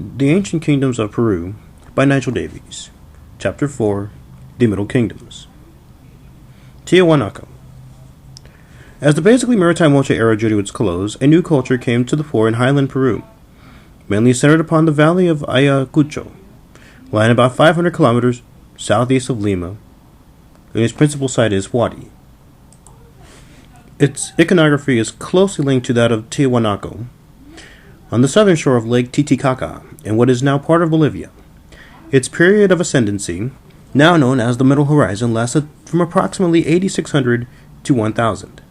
The Ancient Kingdoms of Peru by Nigel Davies. Chapter 4. The Middle Kingdoms. Tiahuanaco. As the basically maritime Moche era drew to its close, a new culture came to the fore in highland Peru, mainly centered upon the valley of Ayacucho, lying about 500 kilometers southeast of Lima, and its principal site is Huari. Its iconography is closely linked to that of Tiahuanaco, on the southern shore of Lake Titicaca, in what is now part of Bolivia. Its period of ascendancy, now known as the Middle Horizon, lasted from approximately 8600 to 1000.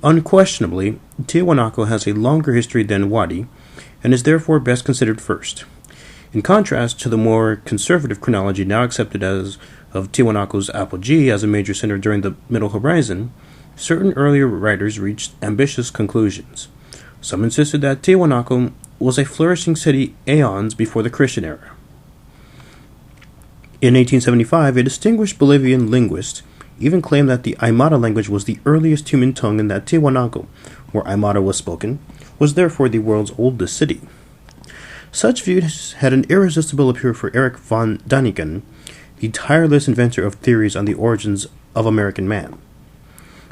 Unquestionably, Tiahuanaco has a longer history than Huari, and is therefore best considered first. In contrast to the more conservative chronology now accepted as of Tiahuanaco's apogee as a major center during the Middle Horizon, certain earlier writers reached ambitious conclusions. Some insisted that Tiahuanaco was a flourishing city aeons before the Christian era. In 1875, a distinguished Bolivian linguist even claimed that the Aymara language was the earliest human tongue and that Tiahuanaco, where Aymara was spoken, was therefore the world's oldest city. Such views had an irresistible appeal for Erich von Däniken, the tireless inventor of theories on the origins of American man.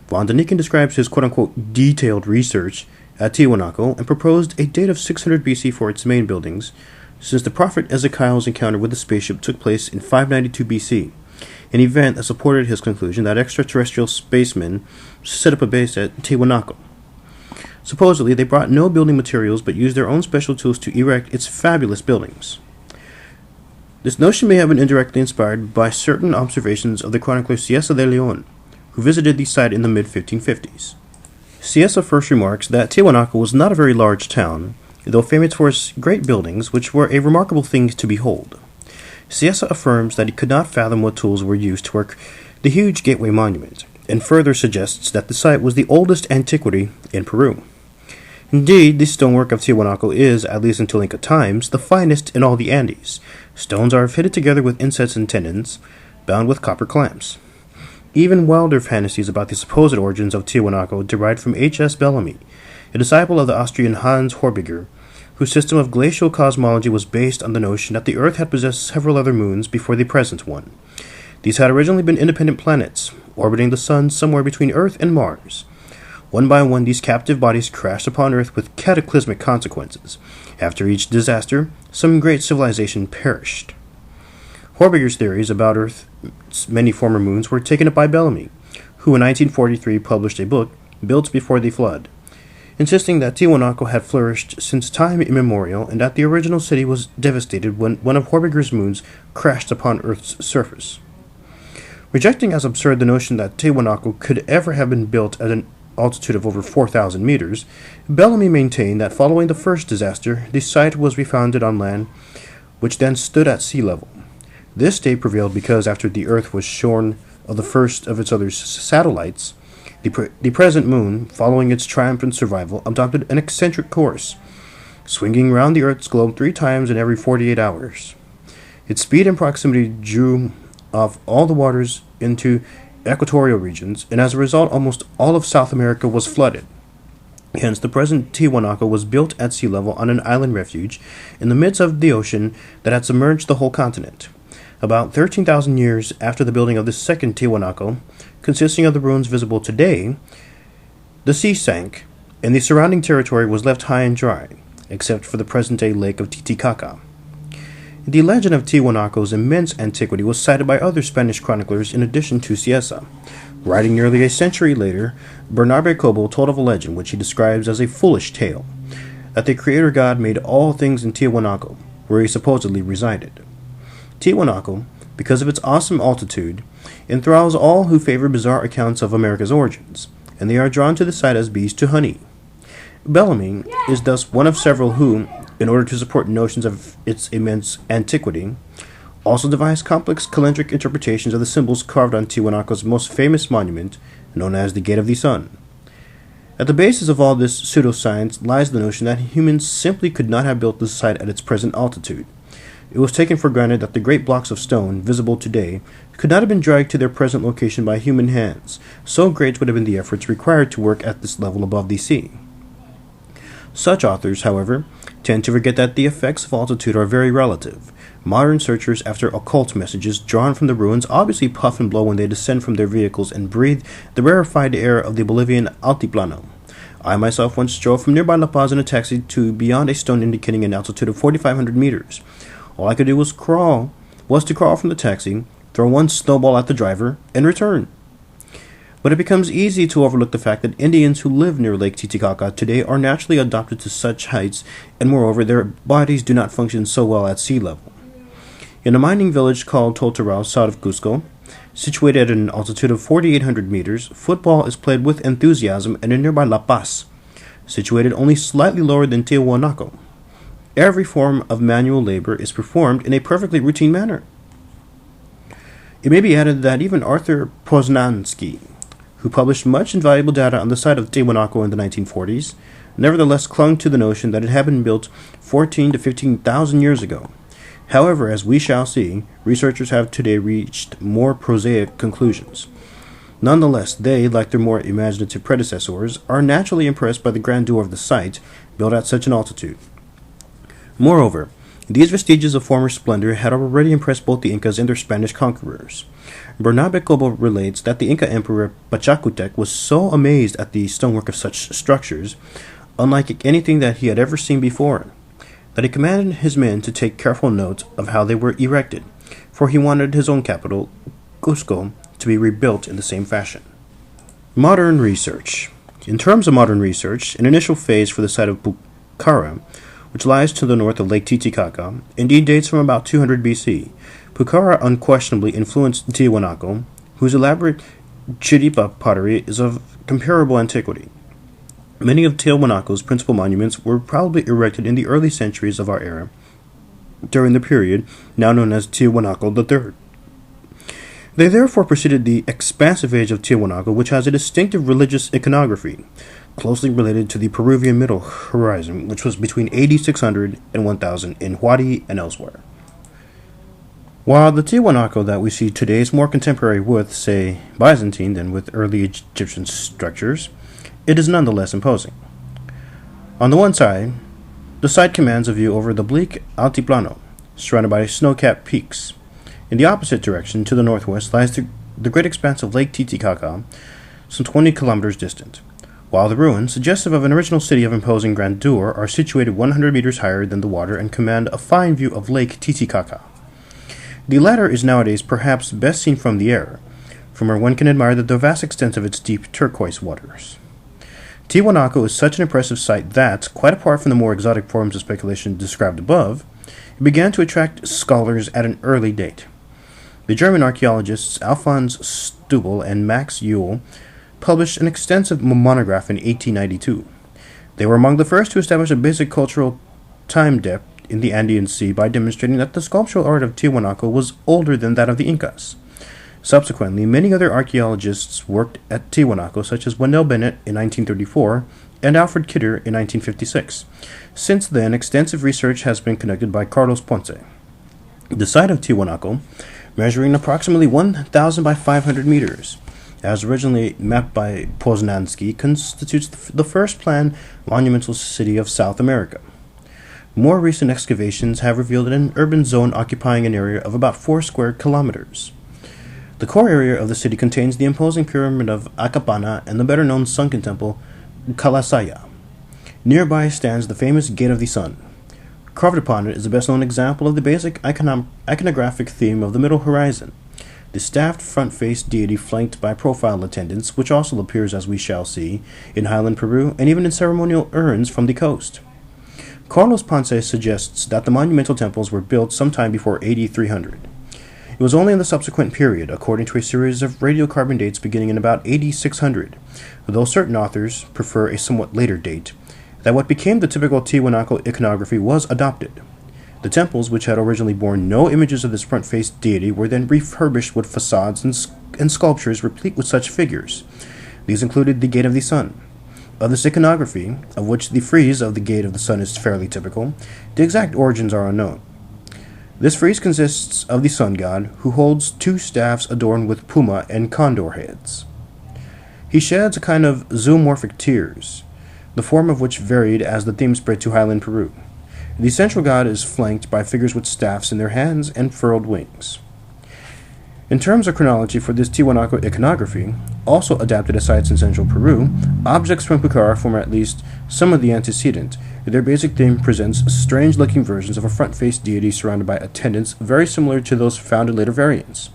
Von Däniken describes his quote-unquote detailed research at Tiahuanaco and proposed a date of 600 BC for its main buildings, since the prophet Ezekiel's encounter with the spaceship took place in 592 BC, an event that supported his conclusion that extraterrestrial spacemen set up a base at Tiahuanaco. Supposedly, they brought no building materials but used their own special tools to erect its fabulous buildings. This notion may have been indirectly inspired by certain observations of the chronicler Cieza de Leon, who visited the site in the mid-1550s. Cieza first remarks that Tiahuanaco was not a very large town, though famous for its great buildings, which were a remarkable thing to behold. Cieza affirms that he could not fathom what tools were used to work the huge gateway monument, and further suggests that the site was the oldest antiquity in Peru. Indeed, the stonework of Tiahuanaco is, at least until Inca times, the finest in all the Andes. Stones are fitted together with insets and tendons, bound with copper clamps. Even wilder fantasies about the supposed origins of Tiahuanaco derived from H.S. Bellamy, a disciple of the Austrian Hans Horbiger, whose system of glacial cosmology was based on the notion that the Earth had possessed several other moons before the present one. These had originally been independent planets, orbiting the Sun somewhere between Earth and Mars. One by one, these captive bodies crashed upon Earth with cataclysmic consequences. After each disaster, some great civilization perished. Horbiger's theories about Earth's many former moons were taken up by Bellamy, who in 1943 published a book, Built Before the Flood, insisting that Tiahuanaco had flourished since time immemorial and that the original city was devastated when one of Horbiger's moons crashed upon Earth's surface. Rejecting as absurd the notion that Tiahuanaco could ever have been built at an altitude of over 4,000 meters, Bellamy maintained that following the first disaster, the site was refounded on land, which then stood at sea level. This state prevailed because after the Earth was shorn of the first of its other satellites, the present moon, following its triumphant survival, adopted an eccentric course, swinging round the Earth's globe 3 times in every 48 hours. Its speed and proximity drew off all the waters into equatorial regions, and as a result almost all of South America was flooded. Hence, the present Tiahuanaco was built at sea level on an island refuge in the midst of the ocean that had submerged the whole continent. About 13,000 years after the building of the second Tiahuanaco, consisting of the ruins visible today, the sea sank, and the surrounding territory was left high and dry, except for the present-day lake of Titicaca. The legend of Tiahuanaco's immense antiquity was cited by other Spanish chroniclers in addition to Cieza. Writing nearly a century later, Bernabe Cobo told of a legend which he describes as a foolish tale, that the creator god made all things in Tiahuanaco, where he supposedly resided. Tiahuanaco, because of its awesome altitude, enthralls all who favor bizarre accounts of America's origins, and they are drawn to the site as bees to honey. Bellamy is thus one of several who, in order to support notions of its immense antiquity, also devised complex calendric interpretations of the symbols carved on Tiahuanaco's most famous monument, known as the Gate of the Sun. At the basis of all this pseudoscience lies the notion that humans simply could not have built the site at its present altitude. It was taken for granted that the great blocks of stone, visible today, could not have been dragged to their present location by human hands, so great would have been the efforts required to work at this level above the sea. Such authors, however, tend to forget that the effects of altitude are very relative. Modern searchers after occult messages drawn from the ruins obviously puff and blow when they descend from their vehicles and breathe the rarefied air of the Bolivian altiplano. I myself once drove from nearby La Paz in a taxi to beyond a stone indicating an altitude of 4,500 meters. All I could do was to crawl from the taxi, throw one snowball at the driver, and return. But it becomes easy to overlook the fact that Indians who live near Lake Titicaca today are naturally adapted to such heights, and moreover, their bodies do not function so well at sea level. In a mining village called Totorao, south of Cusco, situated at an altitude of 4,800 meters, football is played with enthusiasm in nearby La Paz, situated only slightly lower than Tiahuanaco. Every form of manual labor is performed in a perfectly routine manner. It may be added that even Arthur Poznansky, who published much invaluable data on the site of Tiahuanaco in the 1940s, nevertheless clung to the notion that it had been built 14 to 15,000 years ago. However, as we shall see, researchers have today reached more prosaic conclusions. Nonetheless, they, like their more imaginative predecessors, are naturally impressed by the grandeur of the site built at such an altitude. Moreover, these vestiges of former splendor had already impressed both the Incas and their Spanish conquerors. Bernabe Cobo relates that the Inca Emperor Pachacutec was so amazed at the stonework of such structures, unlike anything that he had ever seen before, that he commanded his men to take careful note of how they were erected, for he wanted his own capital, Cusco, to be rebuilt in the same fashion. Modern research. In terms of modern research, an initial phase for the site of Pucara, which lies to the north of Lake Titicaca, indeed dates from about 200 BC. Pucara unquestionably influenced Tiahuanaco, whose elaborate chiripa pottery is of comparable antiquity. Many of Tiahuanaco's principal monuments were probably erected in the early centuries of our era, during the period now known as Tiahuanaco III. They therefore preceded the expansive age of Tiahuanaco, which has a distinctive religious iconography, closely related to the Peruvian Middle Horizon, which was between 8600 and 1000 in Huari and elsewhere. While the Tiahuanaco that we see today is more contemporary with, say, Byzantine than with early Egyptian structures, it is nonetheless imposing. On the one side, the site commands a view over the bleak altiplano, surrounded by snow-capped peaks. In the opposite direction, to the northwest, lies the great expanse of Lake Titicaca, some 20 kilometers distant, while the ruins, suggestive of an original city of imposing grandeur, are situated 100 meters higher than the water and command a fine view of Lake Titicaca. The latter is nowadays perhaps best seen from the air, from where one can admire the vast extent of its deep turquoise waters. Tiahuanaco is such an impressive sight that, quite apart from the more exotic forms of speculation described above, it began to attract scholars at an early date. The German archaeologists Alfons Stubel and Max Uhl published an extensive monograph in 1892. They were among the first to establish a basic cultural time depth in the Andean Sea by demonstrating that the sculptural art of Tiahuanaco was older than that of the Incas. Subsequently, many other archaeologists worked at Tiahuanaco, such as Wendell Bennett in 1934 and Alfred Kidder in 1956. Since then, extensive research has been conducted by Carlos Ponce. The site of Tiahuanaco, measuring approximately 1,000 by 500 meters, as originally mapped by Poznansky, constitutes the first planned monumental city of South America. More recent excavations have revealed an urban zone occupying an area of about 4 square kilometers. The core area of the city contains the imposing pyramid of Acapana and the better-known sunken temple Kalasaya. Nearby stands the famous Gate of the Sun. Carved upon it is the best-known example of the basic iconographic theme of the Middle Horizon, the staffed front-faced deity flanked by profile attendants, which also appears, as we shall see, in highland Peru and even in ceremonial urns from the coast. Carlos Ponce suggests that the monumental temples were built sometime before AD 300. It was only in the subsequent period, according to a series of radiocarbon dates beginning in about AD 600, though certain authors prefer a somewhat later date, that what became the typical Tiahuanaco iconography was adopted. The temples, which had originally borne no images of this front-faced deity, were then refurbished with facades and sculptures replete with such figures. These included the Gate of the Sun. Of this iconography, of which the frieze of the Gate of the Sun is fairly typical, the exact origins are unknown. This frieze consists of the sun god, who holds 2 staffs adorned with puma and condor heads. He sheds a kind of zoomorphic tears. the form of which varied as the theme spread to highland Peru. The central god is flanked by figures with staffs in their hands and furled wings. In terms of chronology for this Tiahuanaco iconography, also adapted to sites in central Peru, objects from Pucara form at least some of the antecedent. Their basic theme presents strange-looking versions of a front-faced deity surrounded by attendants very similar to those found in later variants.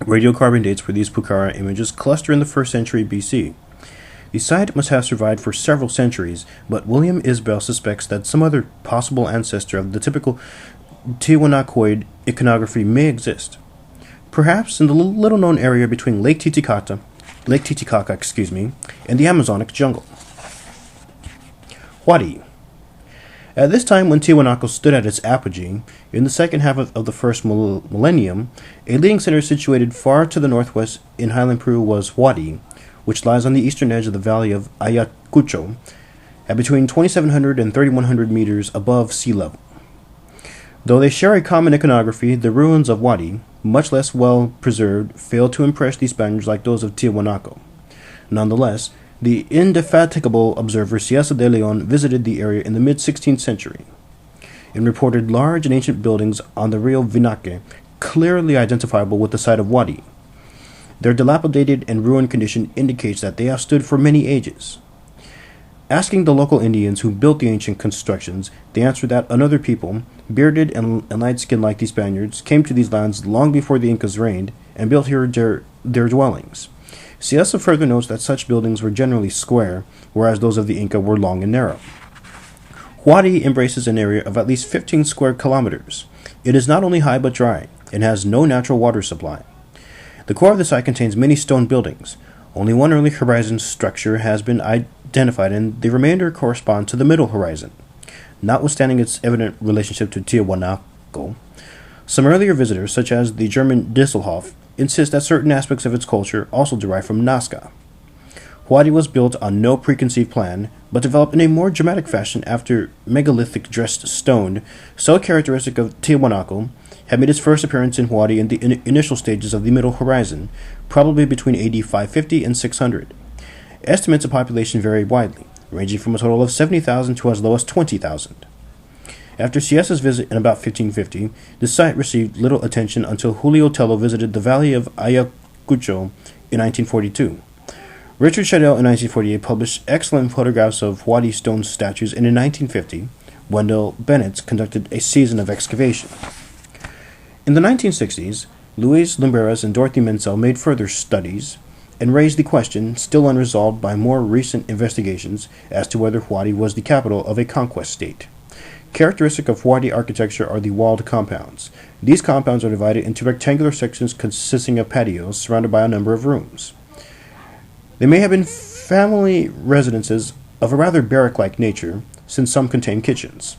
Radiocarbon dates for these Pucara images cluster in the 1st century BC. The site must have survived for several centuries, but William Isbell suspects that some other possible ancestor of the typical Tiahuanacoid iconography may exist. Perhaps in the little-known area between Lake Titicaca, and the Amazonic jungle. Huari. At this time when Tiahuanaco stood at its apogee, in the second half of the first millennium, a leading center situated far to the northwest in highland Peru was Huari, which lies on the eastern edge of the valley of Ayacucho, at between 2,700 and 3,100 meters above sea level. Though they share a common iconography, the ruins of Huari, much less well preserved, failed to impress the Spaniards like those of Tiahuanaco. Nonetheless, the indefatigable observer Cieza de Leon visited the area in the mid-16th century and reported large and ancient buildings on the Rio Vinaque, clearly identifiable with the site of Huari. Their dilapidated and ruined condition indicates that they have stood for many ages. Asking the local Indians who built the ancient constructions, they answered that another people, bearded and light-skinned like the Spaniards, came to these lands long before the Incas reigned and built here their dwellings. Cieza further notes that such buildings were generally square, whereas those of the Inca were long and narrow. Huari embraces an area of at least 15 square kilometers. It is not only high but dry, and has no natural water supply. The core of the site contains many stone buildings. Only one early horizon structure has been identified, and the remainder correspond to the middle horizon. Notwithstanding its evident relationship to Tiahuanaco, some earlier visitors, such as the German Disselhoff, insist that certain aspects of its culture also derive from Nazca. Huari was built on no preconceived plan, but developed in a more dramatic fashion after megalithic dressed stone, so characteristic of Tiahuanaco, had made its first appearance in Huari in the initial stages of the Middle Horizon, probably between AD 550 and 600. Estimates of population vary widely, ranging from a total of 70,000 to as low as 20,000. After Cieza's visit in about 1550, the site received little attention until Julio Tello visited the valley of Ayacucho in 1942. Richard Shadell in 1948 published excellent photographs of Huari stone statues, and in 1950, Wendell Bennett conducted a season of excavation. In the 1960s, Luis Lumberas and Dorothy Menzel made further studies and raised the question, still unresolved by more recent investigations, as to whether Huari was the capital of a conquest state. Characteristic of Huari architecture are the walled compounds. These compounds are divided into rectangular sections consisting of patios surrounded by a number of rooms. They may have been family residences of a rather barrack-like nature, since some contain kitchens.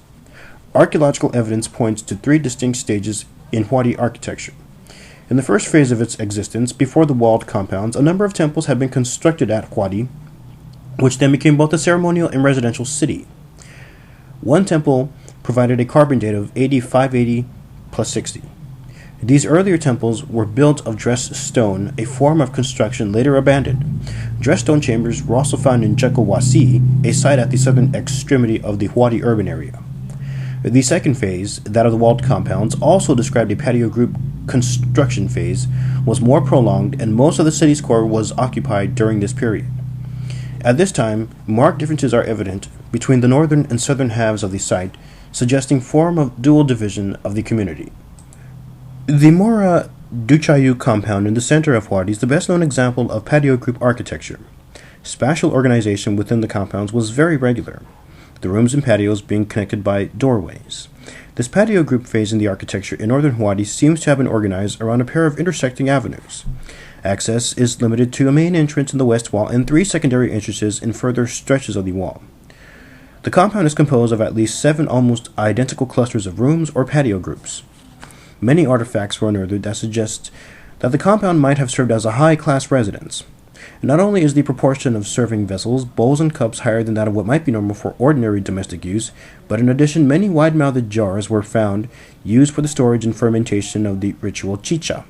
Archaeological evidence points to 3 distinct stages in Huari architecture. In the first phase of its existence, before the walled compounds, a number of temples had been constructed at Huari, which then became both a ceremonial and residential city. One temple provided a carbon date of AD 580 plus 60. These earlier temples were built of dressed stone, a form of construction later abandoned. Dressed stone chambers were also found in Jacowasi, a site at the southern extremity of the Huari urban area. The second phase, that of the walled compounds, also described a patio group construction phase, was more prolonged, and most of the city's core was occupied during this period. At this time, marked differences are evident between the northern and southern halves of the site, suggesting form of dual division of the community. The Mora Duchayu compound in the center of Huari is the best-known example of patio group architecture. Spatial organization within the compounds was very regular, the rooms and patios being connected by doorways. This patio group phase in the architecture in northern Huari seems to have been organized around a pair of intersecting avenues. Access is limited to a main entrance in the west wall and 3 secondary entrances in further stretches of the wall. The compound is composed of at least 7 almost identical clusters of rooms or patio groups. Many artifacts were unearthed that suggest that the compound might have served as a high-class residence. Not only is the proportion of serving vessels, bowls, and cups higher than that of what might be normal for ordinary domestic use, but in addition many wide-mouthed jars were found used for the storage and fermentation of the ritual chicha.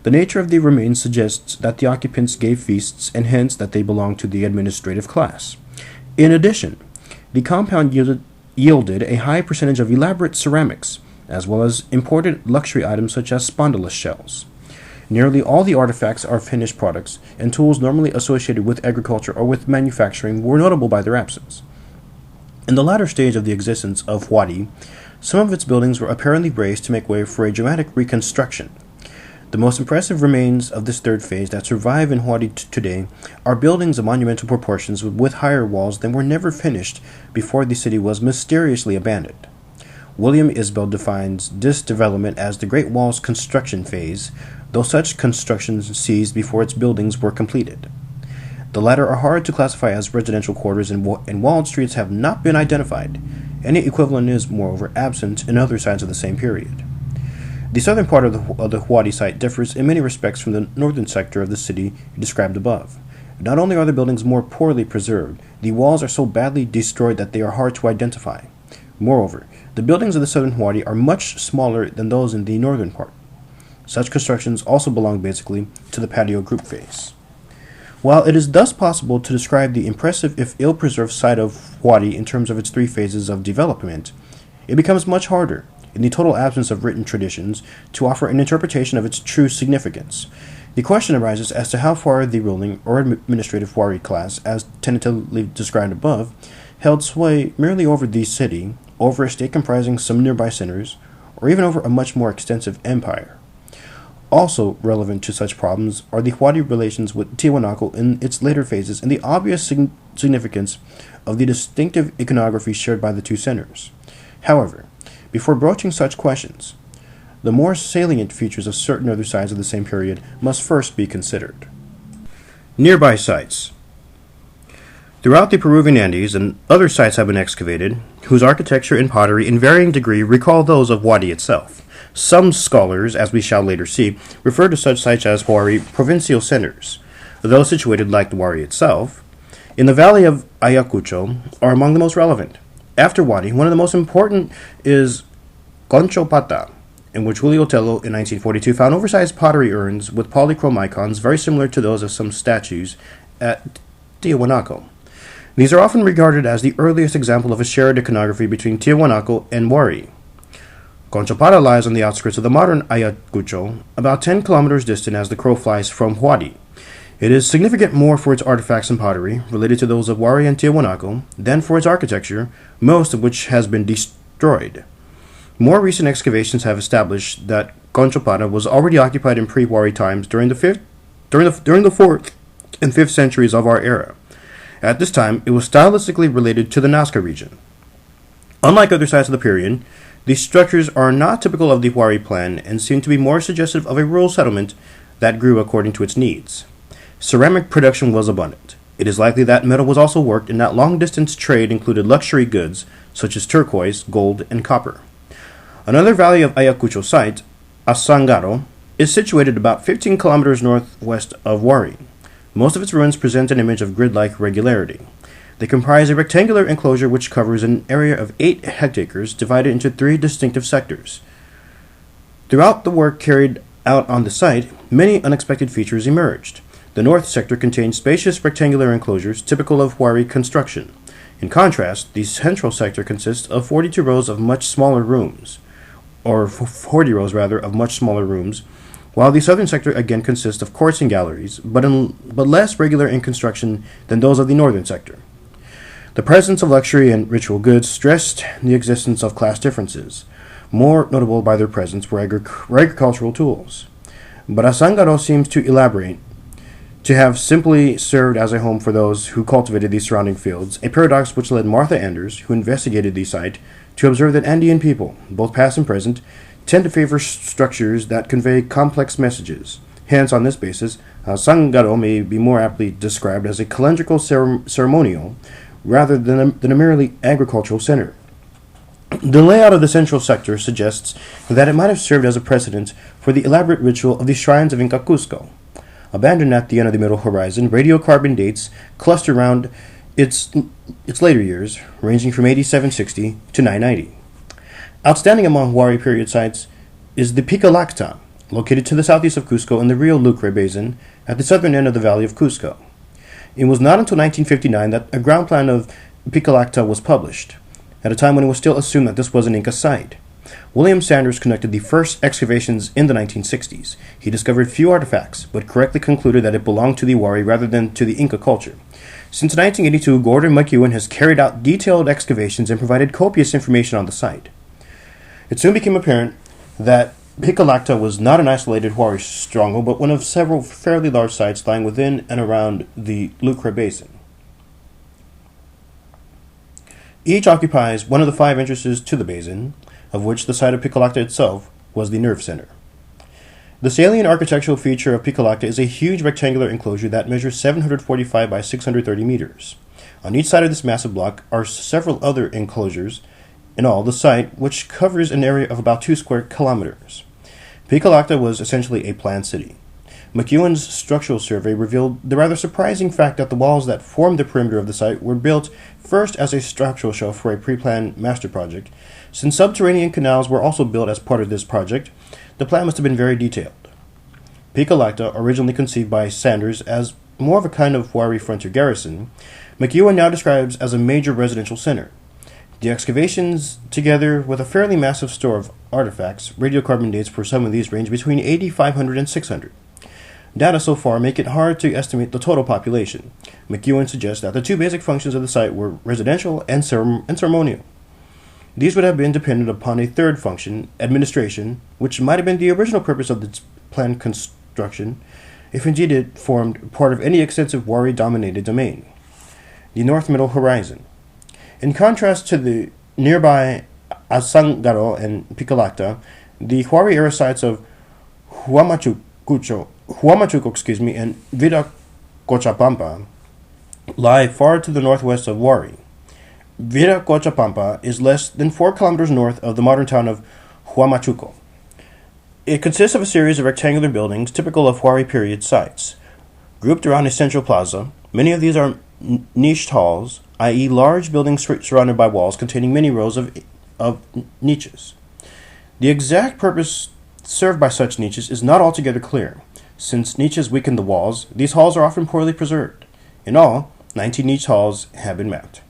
The nature of the remains suggests that the occupants gave feasts and hence that they belonged to the administrative class. In addition, the compound yielded a high percentage of elaborate ceramics, as well as imported luxury items such as spondylus shells. Nearly all the artifacts are finished products, and tools normally associated with agriculture or with manufacturing were notable by their absence. In the latter stage of the existence of Huari, some of its buildings were apparently razed to make way for a dramatic reconstruction. The most impressive remains of this third phase that survive in Huari today are buildings of monumental proportions with higher walls than were never finished before the city was mysteriously abandoned. William Isbell defines this development as the Great Wall's construction phase, though such construction ceased before its buildings were completed. The latter are hard to classify as residential quarters, and walled streets have not been identified. Any equivalent is, moreover, absent in other sites of the same period. The southern part of the Huari site differs in many respects from the northern sector of the city described above. Not only are the buildings more poorly preserved, the walls are so badly destroyed that they are hard to identify. Moreover, the buildings of the southern Huari are much smaller than those in the northern part. Such constructions also belong basically to the patio group phase. While it is thus possible to describe the impressive if ill-preserved site of Huari in terms of its three phases of development, it becomes much harder, in the total absence of written traditions, to offer an interpretation of its true significance. The question arises as to how far the ruling or administrative Huari class, as tentatively described above, held sway merely over the city, over a state comprising some nearby centers, or even over a much more extensive empire. Also relevant to such problems are the Huari relations with Tiahuanaco in its later phases and the obvious significance of the distinctive iconography shared by the two centers. However, before broaching such questions, the more salient features of certain other sites of the same period must first be considered. Nearby sites. Throughout the Peruvian Andes, and other sites have been excavated, whose architecture and pottery in varying degree recall those of Huari itself. Some scholars, as we shall later see, refer to such sites as Huari provincial centers. Those situated like the Huari itself, in the valley of Ayacucho, are among the most relevant. After Huari, one of the most important is Conchopata, in which Julio Tello in 1942 found oversized pottery urns with polychrome icons very similar to those of some statues at Tiahuanaco. These are often regarded as the earliest example of a shared iconography between Tiahuanaco and Huari. Conchopata lies on the outskirts of the modern Ayacucho, about 10 kilometers distant as the crow flies from Huari. It is significant more for its artifacts and pottery, related to those of Huari and Tiahuanaco, than for its architecture, most of which has been destroyed. More recent excavations have established that Conchopata was already occupied in pre-Huari times during the 4th and 5th centuries of our era. At this time, it was stylistically related to the Nazca region. Unlike other sites of the period, these structures are not typical of the Huari plan and seem to be more suggestive of a rural settlement that grew according to its needs. Ceramic production was abundant. It is likely that metal was also worked and that long-distance trade included luxury goods such as turquoise, gold, and copper. Another valley of Ayacucho site, Asangaro, is situated about 15 kilometers northwest of Huari. Most of its ruins present an image of grid-like regularity. They comprise a rectangular enclosure which covers an area of 8 hectares divided into 3 distinctive sectors. Throughout the work carried out on the site, many unexpected features emerged. The north sector contains spacious rectangular enclosures typical of Huari construction. In contrast, the central sector consists of 42 rows of much smaller rooms, or 40 rows rather, of much smaller rooms, while the southern sector again consists of courts and galleries, but less regular in construction than those of the northern sector. The presence of luxury and ritual goods stressed the existence of class differences. More notable by their presence were agricultural tools. But Asangaro seems to elaborate, to have simply served as a home for those who cultivated these surrounding fields, a paradox which led Martha Anders, who investigated the site, to observe that Andean people, both past and present, tend to favor structures that convey complex messages. Hence, on this basis, Asangaro may be more aptly described as a calendrical ceremonial rather than a merely agricultural center. The layout of the central sector suggests that it might have served as a precedent for the elaborate ritual of the shrines of Inca Cusco. Abandoned at the end of the Middle Horizon, radiocarbon dates cluster around its later years, ranging from 8760 to 990. Outstanding among Huari period sites is the Pica Lacta, located to the southeast of Cusco in the Rio Lucre Basin at the southern end of the Valley of Cusco. It was not until 1959 that a ground plan of Picolacta was published, at a time when it was still assumed that this was an Inca site. William Sanders conducted the first excavations in the 1960s. He discovered few artifacts, but correctly concluded that it belonged to the Wari rather than to the Inca culture. Since 1982, Gordon McEwen has carried out detailed excavations and provided copious information on the site. It soon became apparent that Picolacta was not an isolated Wari stronghold, but one of several fairly large sites lying within and around the Lucre Basin. Each occupies one of the 5 entrances to the basin, of which the site of Picolacta itself was the nerve center. The salient architectural feature of Picolacta is a huge rectangular enclosure that measures 745 by 630 meters. On each side of this massive block are several other enclosures. In all, the site, which covers an area of about 2 square kilometers. Picolacta was essentially a planned city. McEwen's structural survey revealed the rather surprising fact that the walls that formed the perimeter of the site were built first as a structural shell for a pre-planned master project. Since subterranean canals were also built as part of this project, the plan must have been very detailed. Picolacta, originally conceived by Sanders as more of a kind of Wari frontier garrison, McEwen now describes as a major residential center. The excavations, together with a fairly massive store of artifacts, radiocarbon dates for some of these range between 8,500 and 600. Data so far make it hard to estimate the total population. McEwen suggests that the 2 basic functions of the site were residential and ceremonial. These would have been dependent upon a third function, administration, which might have been the original purpose of the planned construction, if indeed it formed part of any extensive Wari-dominated domain. The North Middle Horizon. In contrast to the nearby Asangaro and Picolacta, the Wari-era sites of Huamachuco, and Viracochapampa lie far to the northwest of Wari. Viracochapampa is less than 4 kilometers north of the modern town of Huamachuco. It consists of a series of rectangular buildings typical of Wari period sites. Grouped around a central plaza, many of these are niched halls, i.e. large buildings surrounded by walls containing many rows of niches. The exact purpose served by such niches is not altogether clear. Since niches weaken the walls, these halls are often poorly preserved. In all, 19 niche halls have been mapped.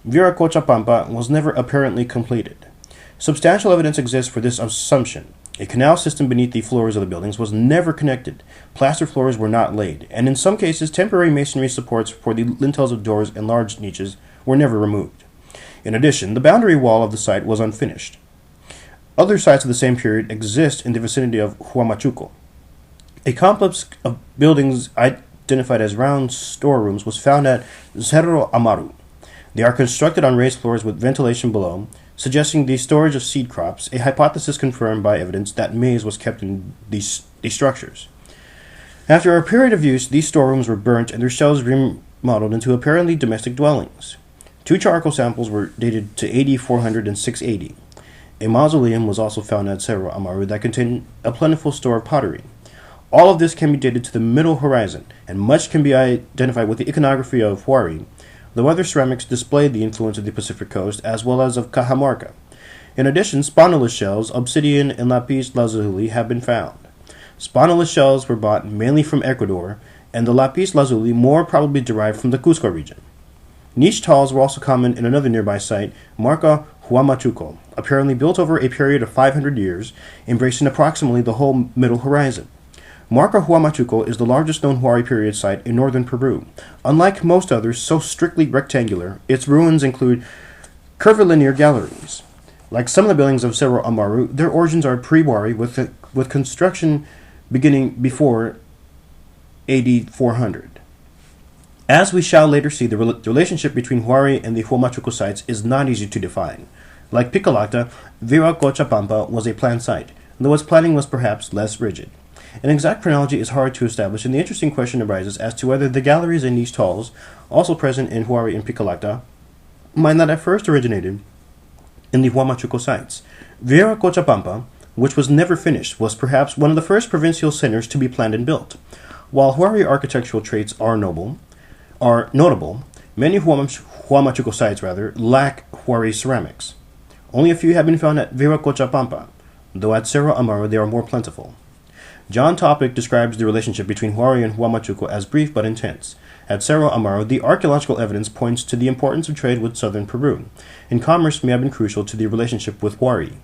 Viracochapampa was never apparently completed. Substantial evidence exists for this assumption. A canal system beneath the floors of the buildings was never connected, plaster floors were not laid, and in some cases temporary masonry supports for the lintels of doors and large niches were never removed. In addition, the boundary wall of the site was unfinished. Other sites of the same period exist in the vicinity of Huamachuco. A complex of buildings identified as round storerooms was found at Cerro Amaru. They are constructed on raised floors with ventilation below, suggesting the storage of seed crops, a hypothesis confirmed by evidence that maize was kept in these structures. After a period of use, these storerooms were burnt and their shells remodeled into apparently domestic dwellings. 2 charcoal samples were dated to AD 400 and 680. A mausoleum was also found at Cerro Amaru that contained a plentiful store of pottery. All of this can be dated to the Middle Horizon, and much can be identified with the iconography of Wari, though other ceramics displayed the influence of the Pacific coast as well as of Cajamarca. In addition, spineless shells, obsidian, and lapis lazuli have been found. Spineless shells were bought mainly from Ecuador, and the lapis lazuli more probably derived from the Cusco region. Niche halls were also common in another nearby site, Marca Huamachuco, apparently built over a period of 500 years, embracing approximately the whole Middle Horizon. Marca Huamachuco is the largest known Wari period site in northern Peru. Unlike most others so strictly rectangular, its ruins include curvilinear galleries. Like some of the buildings of Cerro Amaru, their origins are pre-Wari with construction beginning before AD 400. As we shall later see, the relationship between Wari and the Huamachuco sites is not easy to define. Like Picolacta, Viracochapampa was a planned site, though its planning was perhaps less rigid. An exact chronology is hard to establish, and the interesting question arises as to whether the galleries and niche halls, also present in Wari and Picolacta, might not have first originated in the Huamachuco sites. Viracochapampa, which was never finished, was perhaps one of the first provincial centers to be planned and built. While Wari architectural traits are notable, many Huamachuco sites lack Wari ceramics. Only a few have been found at Viracochapampa, though at Cerro Amaru they are more plentiful. John Topic describes the relationship between Wari and Huamachuco as brief but intense. At Cerro Amaro, the archaeological evidence points to the importance of trade with southern Peru, and commerce may have been crucial to the relationship with Huari.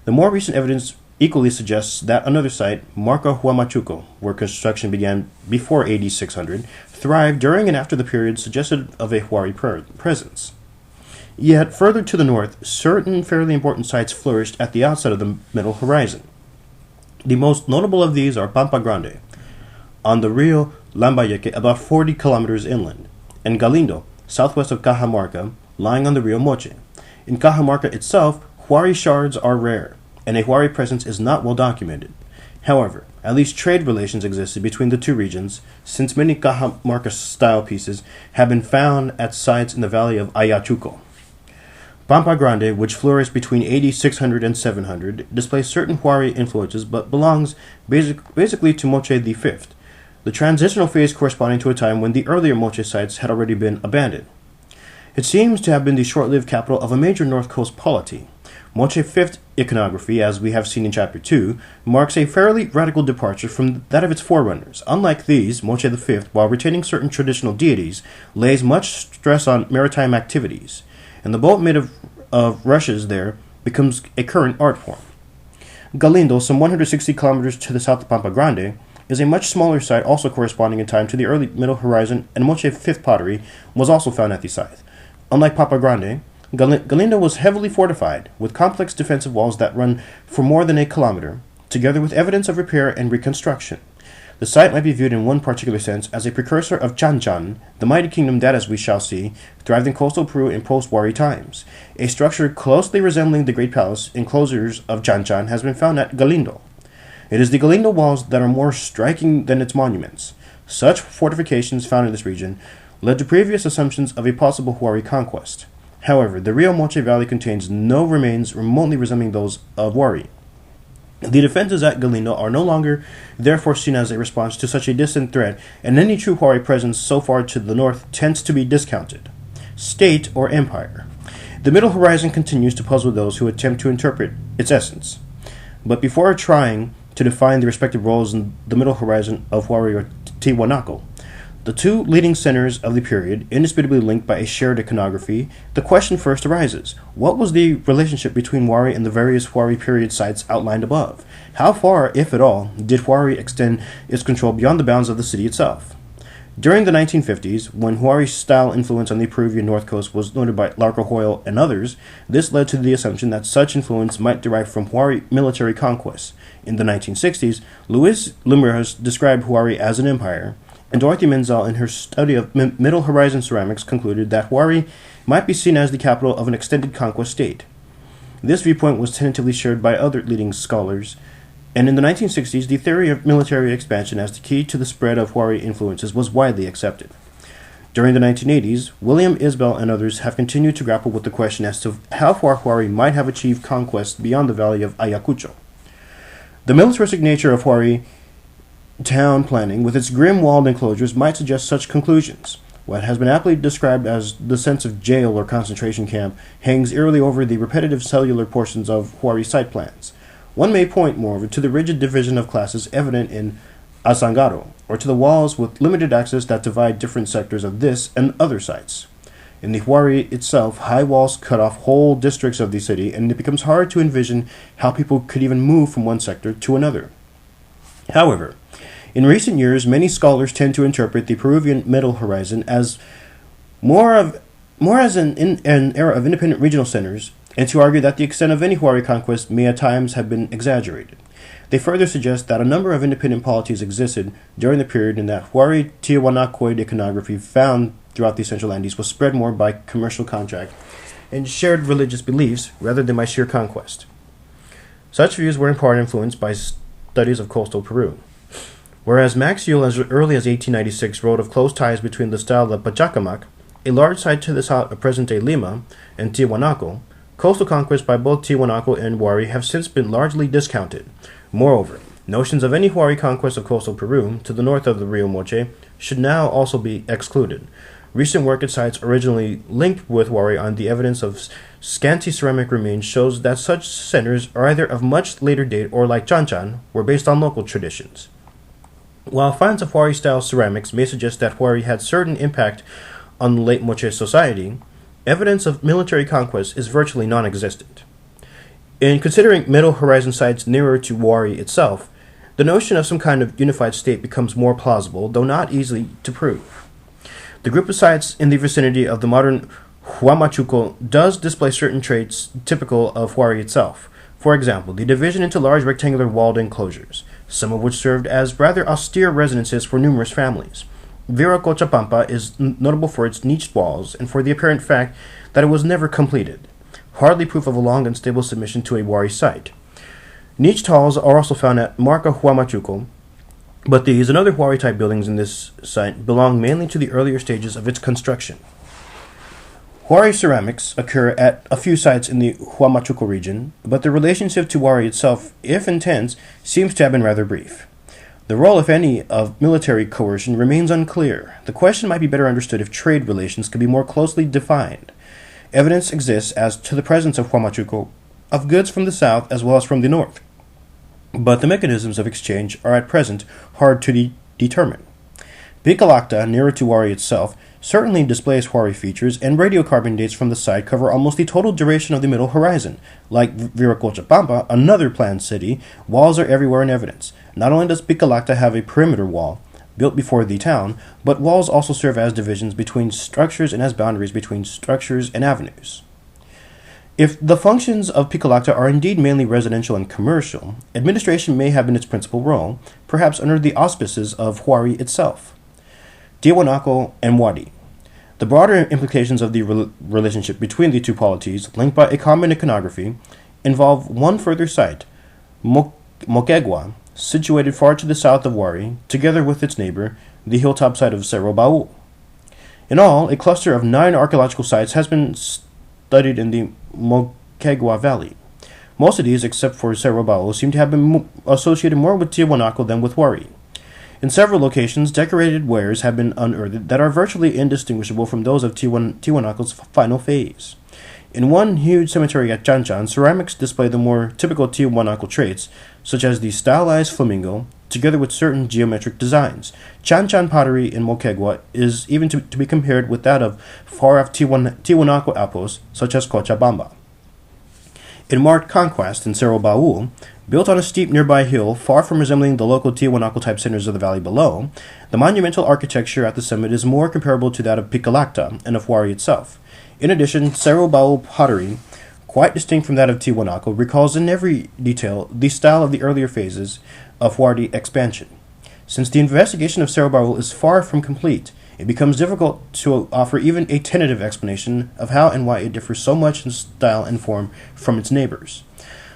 The more recent evidence equally suggests that another site, Marca Huamachuco, where construction began before AD 600, thrived during and after the period suggested of a Huari presence. Yet, further to the north, certain fairly important sites flourished at the outset of the Middle Horizon. The most notable of these are Pampa Grande, on the Rio Lambayeque about 40 kilometers inland, and Galindo, southwest of Cajamarca, lying on the Rio Moche. In Cajamarca itself, Huari shards are rare, and a Huari presence is not well documented. However, at least trade relations existed between the two regions, since many Cajamarca-style pieces have been found at sites in the valley of Ayachuco. Pampa Grande, which flourished between AD 600 and 700, displays certain Huari influences but belongs basically to Moche V, the transitional phase corresponding to a time when the earlier Moche sites had already been abandoned. It seems to have been the short-lived capital of a major north coast polity. Moche V iconography, as we have seen in Chapter 2, marks a fairly radical departure from that of its forerunners. Unlike these, Moche V, while retaining certain traditional deities, lays much stress on maritime activities, and the boat made of rushes there becomes a current art form. Galindo, some 160 kilometers to the south of Pampa Grande, is a much smaller site also corresponding in time to the early Middle Horizon, and Moche V pottery was also found at the site. Unlike Pampa Grande, Galindo was heavily fortified, with complex defensive walls that run for more than a kilometer, together with evidence of repair and reconstruction. The site might be viewed in one particular sense as a precursor of Chanchan, the mighty kingdom that, as we shall see, thrived in coastal Peru in post-Huari times. A structure closely resembling the Great Palace enclosures of Chanchan has been found at Galindo. It is the Galindo walls that are more striking than its monuments. Such fortifications found in this region led to previous assumptions of a possible Huari conquest. However, the Rio Moche Valley contains no remains remotely resembling those of Huari. The defenses at Galindo are no longer therefore seen as a response to such a distant threat, and any true Huari presence so far to the north tends to be discounted. State or empire. The Middle Horizon continues to puzzle those who attempt to interpret its essence. But before trying to define the respective roles in the Middle Horizon of Huari or Tiahuanaco, the two leading centers of the period, indisputably linked by a shared iconography, the question first arises: what was the relationship between Huari and the various Huari period sites outlined above? How far, if at all, did Huari extend its control beyond the bounds of the city itself? During the 1950s, when Huari-style influence on the Peruvian north coast was noted by Larco Hoyle and others, this led to the assumption that such influence might derive from Huari military conquests. In the 1960s, Luis Lumberas described Huari as an empire, and Dorothy Menzel, in her study of Middle Horizon ceramics, concluded that Huari might be seen as the capital of an extended conquest state. This viewpoint was tentatively shared by other leading scholars, and in the 1960s, the theory of military expansion as the key to the spread of Huari influences was widely accepted. During the 1980s, William Isbell and others have continued to grapple with the question as to how far Huari might have achieved conquest beyond the valley of Ayacucho. The militaristic nature of Huari town planning, with its grim walled enclosures, might suggest such conclusions. What has been aptly described as the sense of jail or concentration camp hangs eerily over the repetitive cellular portions of Huari site plans. One may point, moreover, to the rigid division of classes evident in Asangaro, or to the walls with limited access that divide different sectors of this and other sites. In the Huari itself, high walls cut off whole districts of the city, and it becomes hard to envision how people could even move from one sector to another. However, in recent years, many scholars tend to interpret the Peruvian Middle Horizon as more as an era of independent regional centers, and to argue that the extent of any Huari conquest may at times have been exaggerated. They further suggest that a number of independent polities existed during the period, and that Huari Tiahuanacoid iconography found throughout the Central Andes was spread more by commercial contract and shared religious beliefs rather than by sheer conquest. Such views were in part influenced by studies of coastal Peru. Whereas Max Yule, as early as 1896, wrote of close ties between the style of Pachacamac, a large site to the south of present-day Lima, and Tiahuanaco, coastal conquests by both Tiahuanaco and Huari have since been largely discounted. Moreover, notions of any Huari conquest of coastal Peru, to the north of the Rio Moche, should now also be excluded. Recent work at sites originally linked with Huari on the evidence of scanty ceramic remains shows that such centers are either of much later date or, like Chanchan, were based on local traditions. While finds of Huari-style ceramics may suggest that Huari had certain impact on the late Moche society, evidence of military conquest is virtually non-existent. In considering Middle Horizon sites nearer to Huari itself, the notion of some kind of unified state becomes more plausible, though not easy to prove. The group of sites in the vicinity of the modern Huamachuco does display certain traits typical of Huari itself. For example, the division into large rectangular walled enclosures, some of which served as rather austere residences for numerous families. Viracochapampa is notable for its niched walls and for the apparent fact that it was never completed, hardly proof of a long and stable submission to a Huari site. Niched halls are also found at Marca Huamachuco, but these and other Huari-type buildings in this site belong mainly to the earlier stages of its construction. Huari ceramics occur at a few sites in the Huamachuco region, but the relationship to Huari itself, if intense, seems to have been rather brief. The role, if any, of military coercion remains unclear. The question might be better understood if trade relations could be more closely defined. Evidence exists as to the presence of Huamachuco of goods from the south as well as from the north, but the mechanisms of exchange are at present hard to determine. Picalacta, nearer to Huari itself, certainly displays Huari features, and radiocarbon dates from the site cover almost the total duration of the Middle Horizon. Like Viracochapampa, another planned city, walls are everywhere in evidence. Not only does Picalacta have a perimeter wall, built before the town, but walls also serve as divisions between structures and as boundaries between structures and avenues. If the functions of Picalacta are indeed mainly residential and commercial, administration may have been its principal role, perhaps under the auspices of Huari itself. Tiahuanaco and Wadi. The broader implications of the relationship between the two polities, linked by a common iconography, involve one further site, Moquegua, situated far to the south of Huari, together with its neighbor, the hilltop site of Cerro Baú. In all, a cluster of 9 archaeological sites has been studied in the Moquegua Valley. Most of these, except for Cerro Baú, seem to have been associated more with Tiahuanaco than with Huari. In several locations, decorated wares have been unearthed that are virtually indistinguishable from those of Tiahuanaco's final phase. In one huge cemetery at Chanchan, ceramics display the more typical Tiahuanaco traits, such as the stylized flamingo, together with certain geometric designs. Chanchan pottery in Moquegua is even to be compared with that of far-off Tiahuanaco outposts, such as Cochabamba. In marked Conquest in Cerro Baú, built on a steep nearby hill, far from resembling the local Tiahuanaco-type centers of the valley below, the monumental architecture at the summit is more comparable to that of Picalacta and of Huari itself. In addition, Cerro Baú pottery, quite distinct from that of Tiahuanaco, recalls in every detail the style of the earlier phases of Huari expansion. Since the investigation of Cerro Baú is far from complete, it becomes difficult to offer even a tentative explanation of how and why it differs so much in style and form from its neighbors.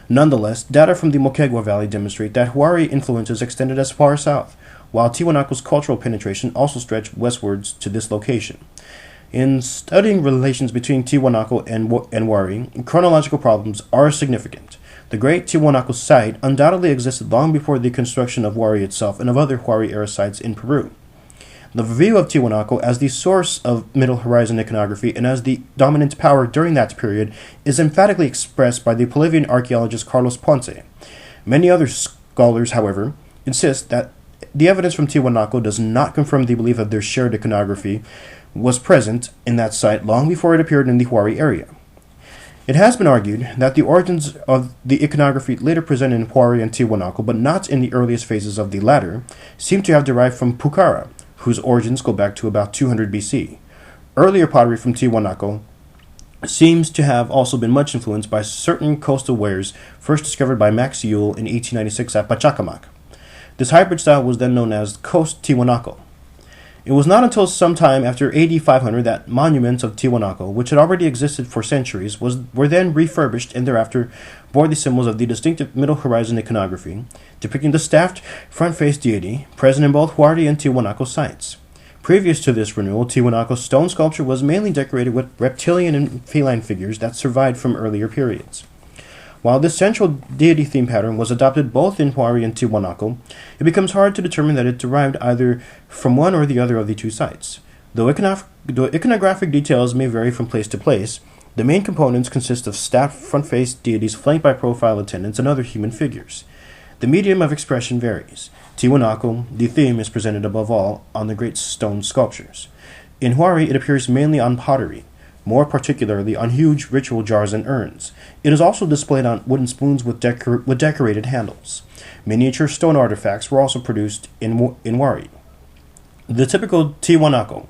Nonetheless, data from the Moquegua Valley demonstrate that Huari influences extended as far south, while Tiahuanaco's cultural penetration also stretched westwards to this location. In studying relations between Tiahuanaco and Huari, chronological problems are significant. The great Tiahuanaco site undoubtedly existed long before the construction of Huari itself and of other Huari-era sites in Peru. The view of Tiahuanaco as the source of Middle Horizon iconography and as the dominant power during that period is emphatically expressed by the Bolivian archaeologist Carlos Ponce. Many other scholars, however, insist that the evidence from Tiahuanaco does not confirm the belief that their shared iconography was present in that site long before it appeared in the Huari area. It has been argued that the origins of the iconography later presented in Huari and Tiahuanaco, but not in the earliest phases of the latter, seem to have derived from Pucara, whose origins go back to about 200 BC. Earlier pottery from Tiahuanaco seems to have also been much influenced by certain coastal wares first discovered by Max Yule in 1896 at Pachacamac. This hybrid style was then known as Coast Tiahuanaco. It was not until some time after AD 500 that monuments of Tiahuanaco, which had already existed for centuries, were then refurbished and thereafter bore the symbols of the distinctive Middle Horizon iconography, depicting the staffed front-face deity present in both Huari and Tiahuanaco sites. Previous to this renewal, Tiahuanaco's stone sculpture was mainly decorated with reptilian and feline figures that survived from earlier periods. While this central deity theme pattern was adopted both in Huari and Tiahuanaco, it becomes hard to determine that it derived either from one or the other of the two sites. Though iconographic details may vary from place to place, the main components consist of staffed front-faced deities flanked by profile attendants and other human figures. The medium of expression varies. Tiahuanaco, the theme is presented above all on the great stone sculptures. In Huari, it appears mainly on pottery, more particularly on huge ritual jars and urns. It is also displayed on wooden spoons with decorated handles. Miniature stone artifacts were also produced in Huari. The typical Tiahuanaco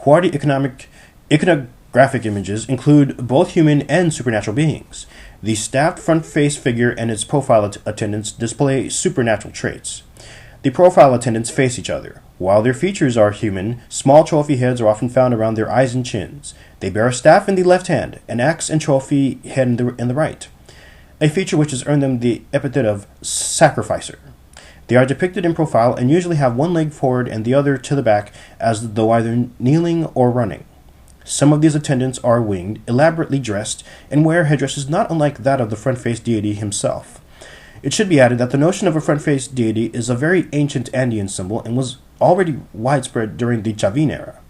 Huari iconographic images include both human and supernatural beings. The staffed front face figure and its profile attendants display supernatural traits. The profile attendants face each other. While their features are human, small trophy heads are often found around their eyes and chins. They bear a staff in the left hand, an axe and trophy head in the right, a feature which has earned them the epithet of sacrificer. They are depicted in profile and usually have one leg forward and the other to the back, as though either kneeling or running. Some of these attendants are winged, elaborately dressed, and wear headdresses not unlike that of the front-faced deity himself. It should be added that the notion of a front-faced deity is a very ancient Andean symbol and was already widespread during the Chavin era.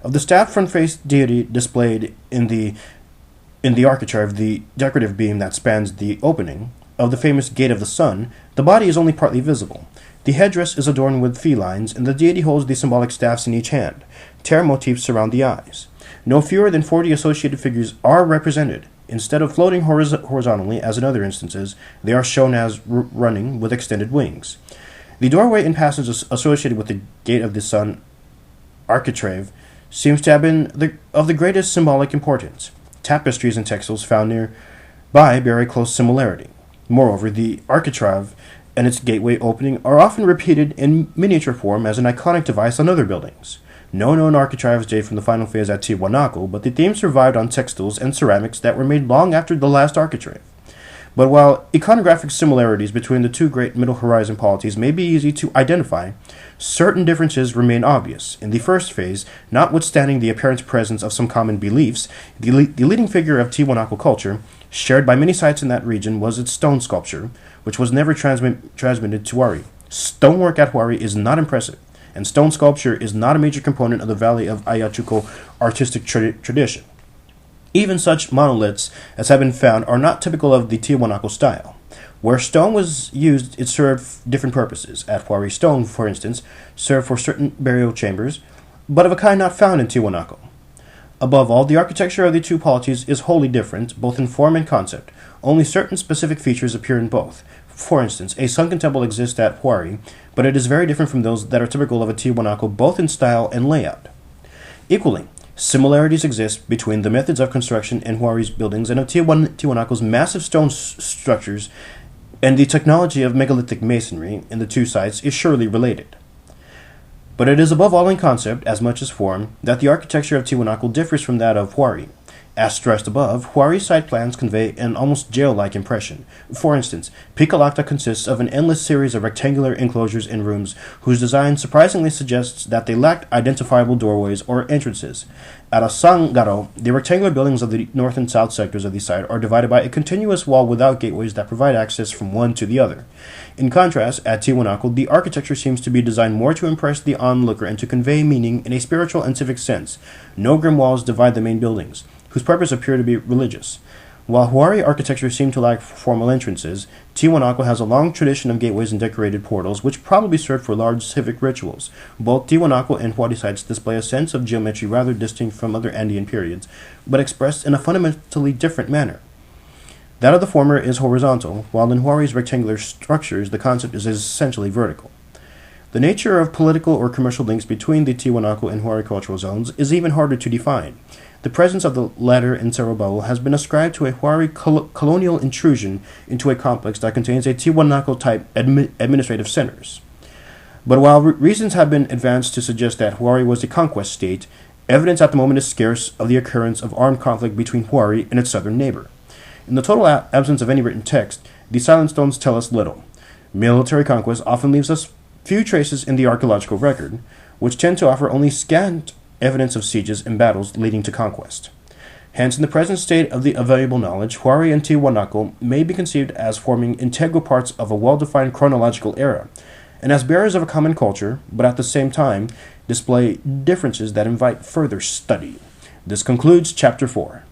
Of the staffed front-faced deity displayed in the architrave, the decorative beam that spans the opening of the famous Gate of the Sun, the body is only partly visible. The headdress is adorned with felines, and the deity holds the symbolic staffs in each hand. Terra motifs surround the eyes. No fewer than 40 associated figures are represented. Instead of floating horizontally, as in other instances, they are shown as running with extended wings. The doorway and passage associated with the Gate of the Sun architrave seems to have been of the greatest symbolic importance. Tapestries and textiles found nearby bear a close similarity. Moreover, the architrave and its gateway opening are often repeated in miniature form as an iconic device on other buildings. No known architraves date from the final phase at Tiahuanaco, but the theme survived on textiles and ceramics that were made long after the last architrave. But while iconographic similarities between the two great Middle Horizon polities may be easy to identify, certain differences remain obvious. In the first phase, notwithstanding the apparent presence of some common beliefs, the leading figure of Tiahuanaco culture, shared by many sites in that region, was its stone sculpture, which was never transmitted to Huari. Stonework at Huari is not impressive, and stone sculpture is not a major component of the Valley of Ayacucho artistic tradition. Even such monoliths as have been found are not typical of the Tiahuanaco style. Where stone was used, it served different purposes. At Huari, stone, for instance, served for certain burial chambers, but of a kind not found in Tiahuanaco. Above all, the architecture of the two polities is wholly different, both in form and concept. Only certain specific features appear in both. For instance, a sunken temple exists at Huari, but it is very different from those that are typical of a Tiahuanaco, both in style and layout. Equally, similarities exist between the methods of construction in Huari's buildings and of Tiahuanaco's massive stone structures, and the technology of megalithic masonry in the two sites is surely related. But it is above all in concept, as much as form, that the architecture of Tiahuanaco differs from that of Huari. As stressed above, Huari's site plans convey an almost jail-like impression. For instance, Picolacta consists of an endless series of rectangular enclosures and rooms whose design surprisingly suggests that they lacked identifiable doorways or entrances. At Asangaro, the rectangular buildings of the north and south sectors of the site are divided by a continuous wall without gateways that provide access from one to the other. In contrast, at Tiahuanaco, the architecture seems to be designed more to impress the onlooker and to convey meaning in a spiritual and civic sense. No grim walls divide the main buildings, whose purpose appear to be religious. While Huari architecture seemed to lack formal entrances, Tiahuanaco has a long tradition of gateways and decorated portals, which probably served for large civic rituals. Both Tiahuanaco and Huari sites display a sense of geometry rather distinct from other Andean periods, but expressed in a fundamentally different manner. That of the former is horizontal, while in Huari's rectangular structures the concept is essentially vertical. The nature of political or commercial links between the Tiahuanaco and Huari cultural zones is even harder to define. The presence of the latter in Cerro Bubble has been ascribed to a Huari colonial intrusion into a complex that contains a Tiahuanaco-type administrative centers. But while reasons have been advanced to suggest that Huari was a conquest state, evidence at the moment is scarce of the occurrence of armed conflict between Huari and its southern neighbor. In the total absence of any written text, the silent stones tell us little. Military conquest often leaves us few traces in the archaeological record, which tend to offer only scant evidence of sieges and battles leading to conquest. Hence, in the present state of the available knowledge, Huari and Tiahuanaco may be conceived as forming integral parts of a well-defined chronological era, and as bearers of a common culture, but at the same time display differences that invite further study. This concludes Chapter 4.